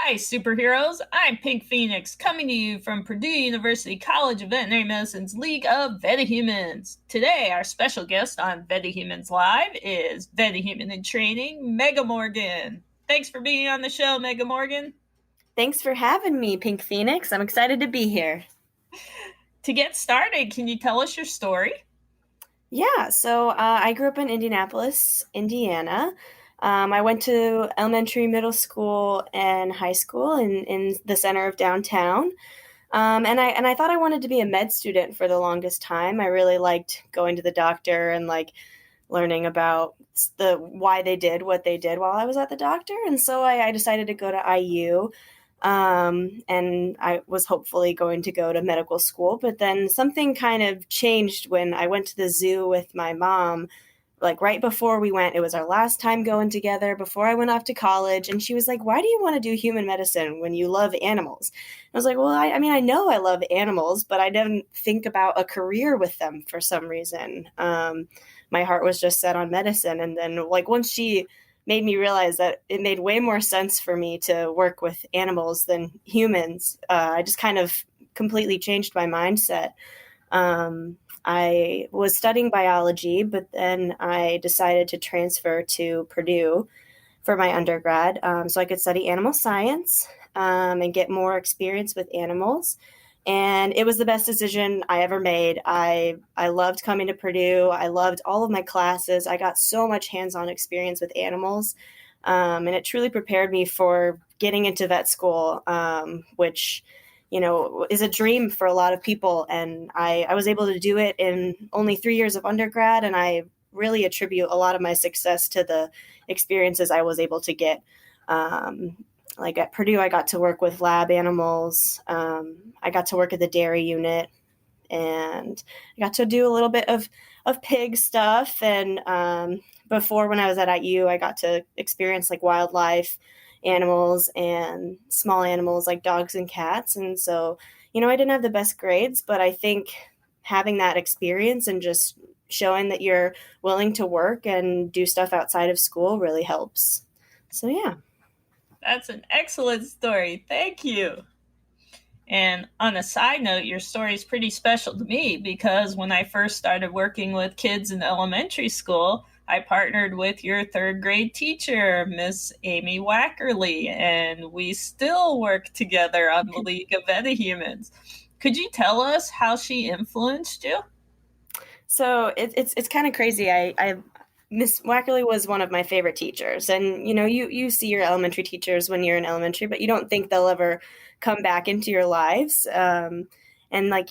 Hi, superheroes. I'm Pink Phoenix, coming to you from Purdue University College of Veterinary Medicine's League of VetaHumanz. Today, our special guest on VetaHumanz Live is VetaHuman in Training, Mega Morgan. Thanks for being on the show, Mega Morgan. Thanks for having me, Pink Phoenix. I'm excited to be here. To get started, can you tell us your story? Yeah, so I grew up in Indianapolis, Indiana. I went to elementary, middle school, and high school in the center of downtown. And I thought I wanted to be a med student for the longest time. I really liked going to the doctor and like learning about the why they did what they did while I was at the doctor. And so I decided to go to IU. And I was hopefully going to go to medical school, but then something kind of changed when I went to the zoo with my mom. Like right before we went, it was our last time going together before I went off to college. And she was like, "Why do you want to do human medicine when you love animals?" I was like, "Well, I mean, I know I love animals, but I didn't think about a career with them for some reason." My heart was just set on medicine. And then like once she made me realize that it made way more sense for me to work with animals than humans, I just kind of completely changed my mindset. I was studying biology, but then I decided to transfer to Purdue for my undergrad, so I could study animal science and get more experience with animals. And it was the best decision I ever made. I loved coming to Purdue. I loved all of my classes. I got so much hands-on experience with animals, and it truly prepared me for getting into vet school, which is a dream for a lot of people. And I was able to do it in only 3 years of undergrad, and I really attribute a lot of my success to the experiences I was able to get. Like at Purdue, I got to work with lab animals. I got to work at the dairy unit, and I got to do a little bit of pig stuff. And before, when I was at IU, I got to experience like wildlife animals and small animals like dogs and cats. And so, I didn't have the best grades, but I think having that experience and just showing that you're willing to work and do stuff outside of school really helps. So, yeah. That's an excellent story. Thank you. And on a side note, your story is pretty special to me because when I first started working with kids in elementary school, I partnered with your third grade teacher, Miss Amy Wackerly, and we still work together on the League of VetaHumanz. Could you tell us how she influenced you? So it's kind of crazy. I Miss Wackerly was one of my favorite teachers, and you see your elementary teachers when you're in elementary, but you don't think they'll ever come back into your lives. And like,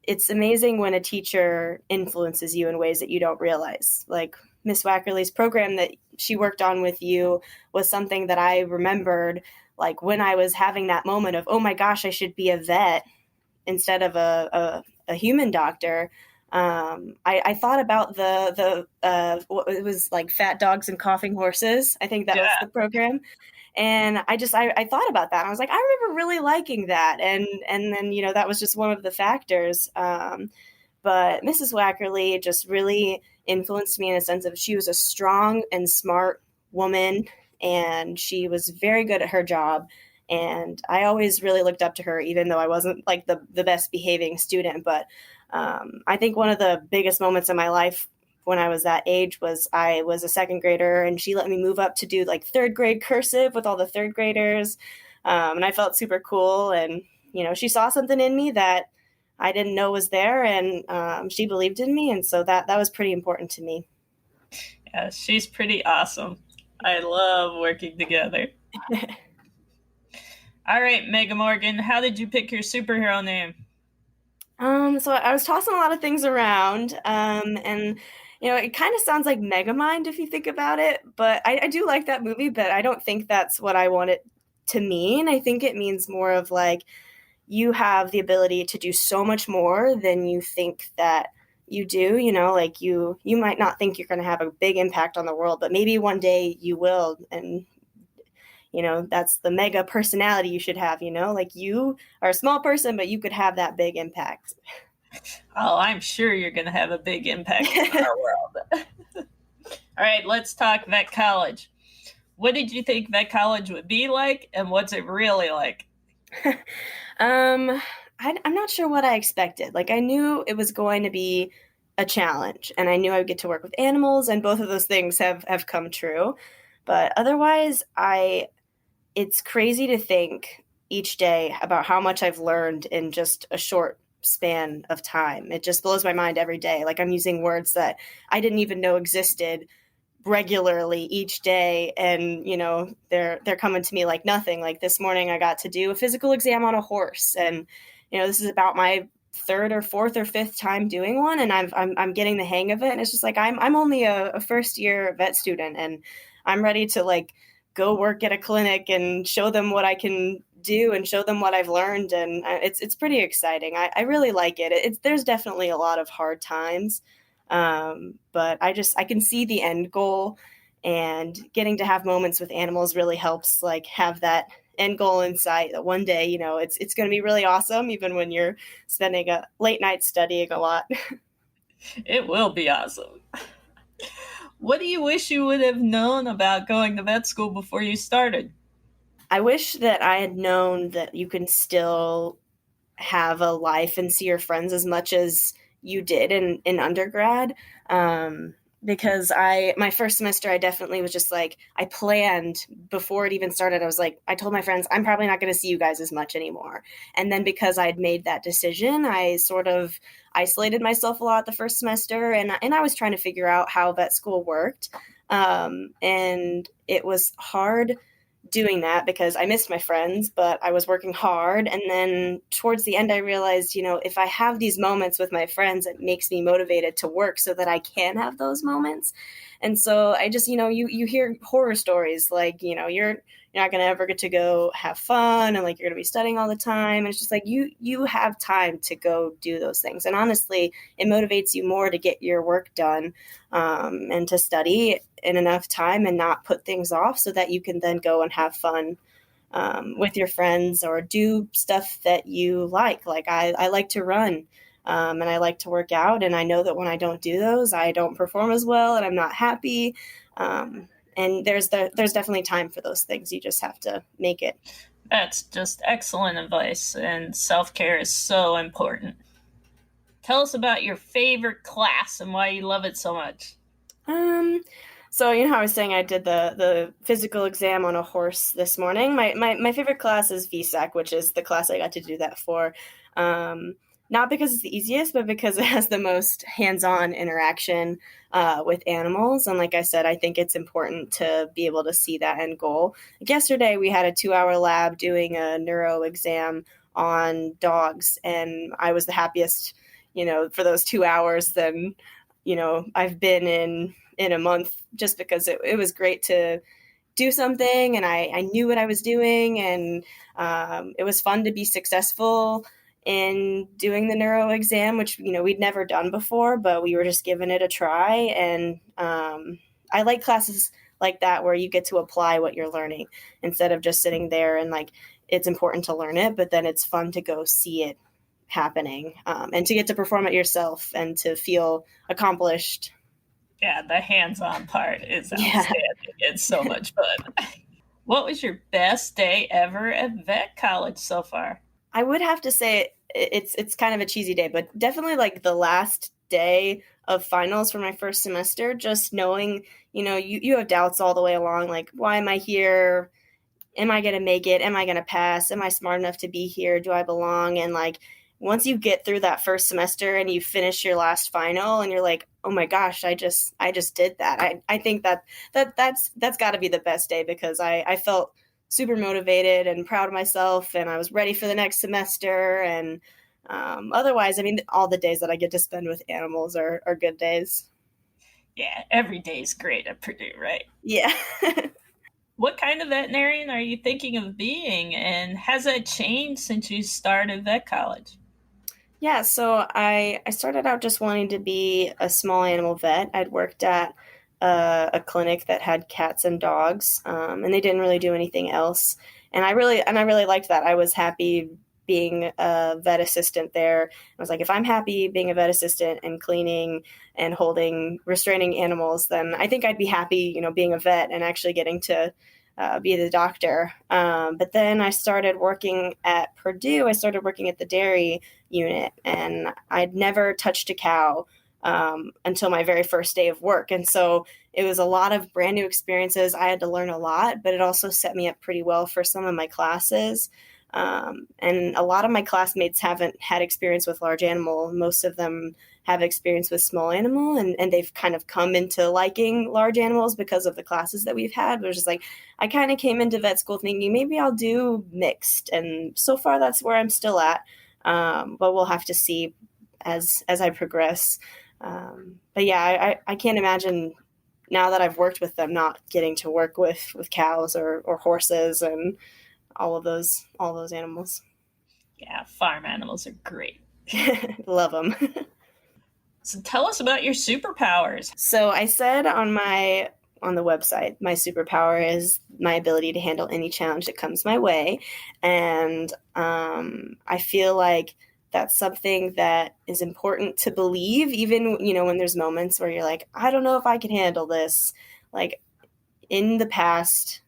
it's amazing when a teacher influences you in ways that you don't realize. Like Miss Wackerly's program that she worked on with you was something that I remembered, like when I was having that moment of, oh my gosh, I should be a vet instead of a human doctor. I thought about it was like Fat Dogs and Coughing Horses. I think that was the program. And I thought about that. I was like, I remember really liking that. And then, that was just one of the factors. But Mrs. Wackerly just really influenced me in a sense of she was a strong and smart woman, and she was very good at her job. And I always really looked up to her, even though I wasn't like the best behaving student. But I think one of the biggest moments in my life when I was that age was I was a second grader, and she let me move up to do like third grade cursive with all the third graders. And I felt super cool. And, she saw something in me that I didn't know was there, and she believed in me. And so that was pretty important to me. Yeah, she's pretty awesome. I love working together. All right, Mega Morgan, how did you pick your superhero name? So I was tossing a lot of things around, and it kind of sounds like Megamind if you think about it, but I do like that movie, but I don't think that's what I want it to mean. I think it means more of like you have the ability to do so much more than you think that you do. Like you might not think you're going to have a big impact on the world, but maybe one day you will, and that's the mega personality you should have, like you are a small person, but you could have that big impact. Oh, I'm sure you're going to have a big impact in our world. All right, let's talk vet college. What did you think vet college would be like, and what's it really like? um, I'm not sure what I expected. Like, I knew it was going to be a challenge, and I knew I would get to work with animals, and both of those things have come true. But otherwise, it's crazy to think each day about how much I've learned in just a short span of time. It just blows my mind every day. Like, I'm using words that I didn't even know existed regularly each day, and they're coming to me like nothing. Like this morning I got to do a physical exam on a horse, and this is about my third or fourth or fifth time doing one, and I'm getting the hang of it. And it's just like I'm only a first year vet student, and I'm ready to like go work at a clinic and show them what I can do and show them what I've learned. And it's pretty exciting. I really like it. There's definitely a lot of hard times, but I can see the end goal, and getting to have moments with animals really helps like have that end goal in sight, that one day, it's going to be really awesome, even when you're spending a late night studying a lot. It will be awesome. What do you wish you would have known about going to vet school before you started? I wish that I had known that you can still have a life and see your friends as much as you did in undergrad. Because my first semester, I definitely was just like, I planned before it even started. I was like, I told my friends, I'm probably not going to see you guys as much anymore. And then because I'd made that decision, I sort of isolated myself a lot the first semester. And I was trying to figure out how vet school worked. And it was hard doing that because I missed my friends, but I was working hard. And then towards the end, I realized, if I have these moments with my friends, it makes me motivated to work so that I can have those moments. And so I just, you hear horror stories like, you're not going to ever get to go have fun, and like you're going to be studying all the time. And it's just like you have time to go do those things. And honestly, it motivates you more to get your work done, and to study in enough time and not put things off, so that you can then go and have fun with your friends or do stuff that you like. Like I like to run, and I like to work out. And I know that when I don't do those, I don't perform as well, and I'm not happy. And there's definitely time for those things. You just have to make it. That's just excellent advice, and self-care is so important. Tell us about your favorite class and why you love it so much. So how I was saying I did the physical exam on a horse this morning. My favorite class is VSAC, which is the class I got to do that for. Not because it's the easiest, but because it has the most hands-on interaction with animals. And like I said, I think it's important to be able to see that end goal. Like yesterday, we had a 2-hour lab doing a neuro exam on dogs, and I was the happiest, for those 2 hours than, I've been in a month, just because it was great to do something, and I knew what I was doing, and it was fun to be successful in doing the neuro exam, which we'd never done before, but we were just giving it a try. And I like classes like that where you get to apply what you're learning instead of just sitting there, and like it's important to learn it, but then it's fun to go see it happening, and to get to perform it yourself and to feel accomplished. Yeah, the hands-on part is outstanding. Yeah. It's so much fun. What was your best day ever at vet college so far? I would have to say it's kind of a cheesy day, but definitely like the last day of finals for my first semester, just knowing, you have doubts all the way along, like, why am I here? Am I going to make it? Am I going to pass? Am I smart enough to be here? Do I belong? And like, once you get through that first semester and you finish your last final and you're like, oh my gosh, I just did that. I think that's got to be the best day, because I felt super motivated and proud of myself, and I was ready for the next semester. And otherwise, I mean, all the days that I get to spend with animals are good days. Yeah, every day is great at Purdue, right? Yeah. What kind of veterinarian are you thinking of being, and has that changed since you started vet college? Yeah, so I started out just wanting to be a small animal vet. I'd worked at a clinic that had cats and dogs, and they didn't really do anything else. And I really liked that. I was happy being a vet assistant there. I was like, if I'm happy being a vet assistant and cleaning and restraining animals, then I think I'd be happy, being a vet and actually getting to be the doctor. But then I started working at Purdue. I started working at the dairy unit, and I'd never touched a cow until my very first day of work. And so it was a lot of brand new experiences. I had to learn a lot, but it also set me up pretty well for some of my classes. And a lot of my classmates haven't had experience with large animal. Most of them have experience with small animal, and they've kind of come into liking large animals because of the classes that we've had. It was just like, I kind of came into vet school thinking maybe I'll do mixed. And so far that's where I'm still at. But we'll have to see as I progress. But yeah, I can't imagine now that I've worked with them not getting to work with cows or horses and all those animals. Yeah, farm animals are great. Love them. So tell us about your superpowers. So I said on the website, my superpower is my ability to handle any challenge that comes my way. And I feel like that's something that is important to believe, even, when there's moments where you're like, I don't know if I can handle this. Like in the past,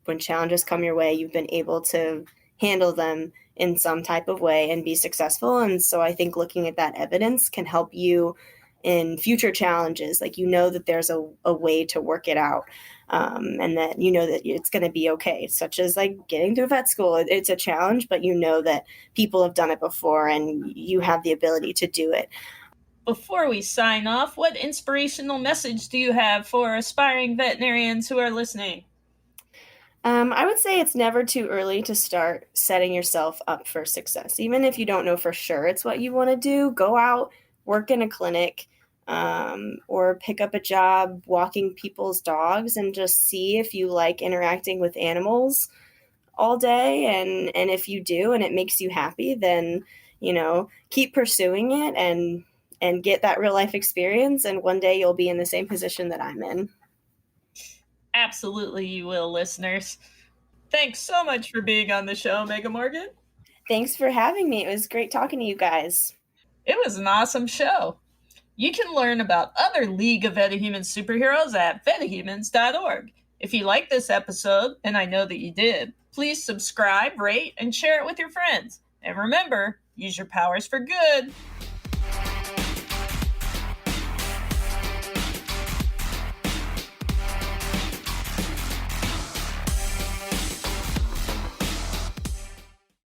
when challenges come your way, you've been able to handle them in some type of way and be successful. And so I think looking at that evidence can help you in future challenges. Like, that there's a way to work it out. And that that it's going to be okay, such as like getting to vet school. It's a challenge, but that people have done it before and you have the ability to do it. Before we sign off, what inspirational message do you have for aspiring veterinarians who are listening? I would say it's never too early to start setting yourself up for success. Even if you don't know for sure it's what you want to do, go out, work in a clinic, or pick up a job walking people's dogs and just see if you like interacting with animals all day. And if you do and it makes you happy, then, keep pursuing it and get that real life experience. And one day you'll be in the same position that I'm in. Absolutely, you will, listeners. Thanks so much for being on the show, Megan Morgan. Thanks for having me. It was great talking to you guys. It was an awesome show. You can learn about other League of VetaHuman superheroes at VetaHumanz.org. If you like this episode, and I know that you did, please subscribe, rate, and share it with your friends. And remember, use your powers for good.